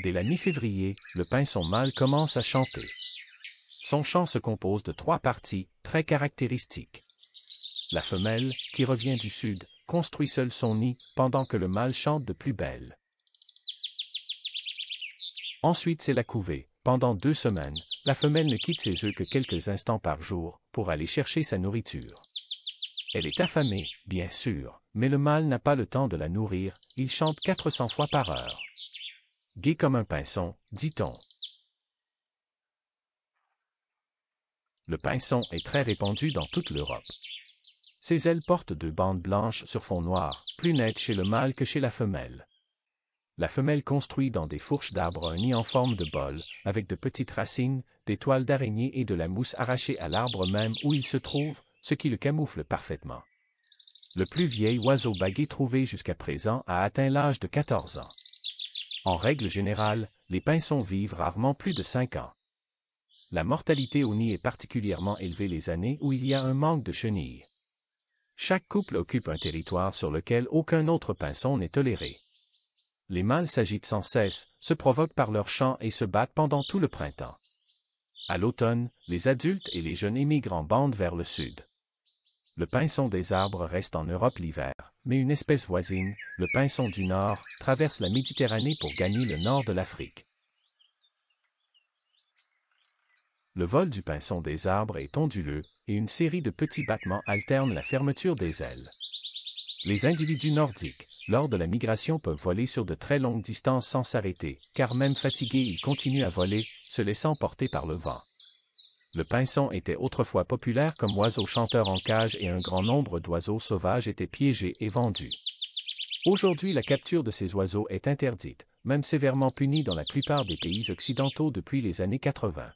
Dès la mi-février, le pinson mâle commence à chanter. Son chant se compose de 3 parties, très caractéristiques. La femelle, qui revient du sud, construit seule son nid, pendant que le mâle chante de plus belle. Ensuite c'est la couvée. Pendant 2 semaines, la femelle ne quitte ses œufs que quelques instants par jour, pour aller chercher sa nourriture. Elle est affamée, bien sûr, mais le mâle n'a pas le temps de la nourrir, il chante 400 fois par heure. Gai comme un pinson, dit-on. Le pinson est très répandu dans toute l'Europe. Ses ailes portent 2 bandes blanches sur fond noir, plus nettes chez le mâle que chez la femelle. La femelle construit dans des fourches d'arbres un nid en forme de bol, avec de petites racines, des toiles d'araignée et de la mousse arrachée à l'arbre même où il se trouve, ce qui le camoufle parfaitement. Le plus vieil oiseau bagué trouvé jusqu'à présent a atteint l'âge de 14 ans. En règle générale, les pinsons vivent rarement plus de 5 ans. La mortalité au nid est particulièrement élevée les années où il y a un manque de chenilles. Chaque couple occupe un territoire sur lequel aucun autre pinson n'est toléré. Les mâles s'agitent sans cesse, se provoquent par leurs chants et se battent pendant tout le printemps. À l'automne, les adultes et les jeunes émigrent en bande vers le sud. Le pinson des arbres reste en Europe l'hiver, mais une espèce voisine, le pinson du Nord, traverse la Méditerranée pour gagner le nord de l'Afrique. Le vol du pinson des arbres est onduleux, et une série de petits battements alternent la fermeture des ailes. Les individus nordiques, lors de la migration, peuvent voler sur de très longues distances sans s'arrêter, car même fatigués ils continuent à voler, se laissant porter par le vent. Le pinson était autrefois populaire comme oiseau chanteur en cage et un grand nombre d'oiseaux sauvages étaient piégés et vendus. Aujourd'hui, la capture de ces oiseaux est interdite, même sévèrement punie dans la plupart des pays occidentaux depuis les années 80.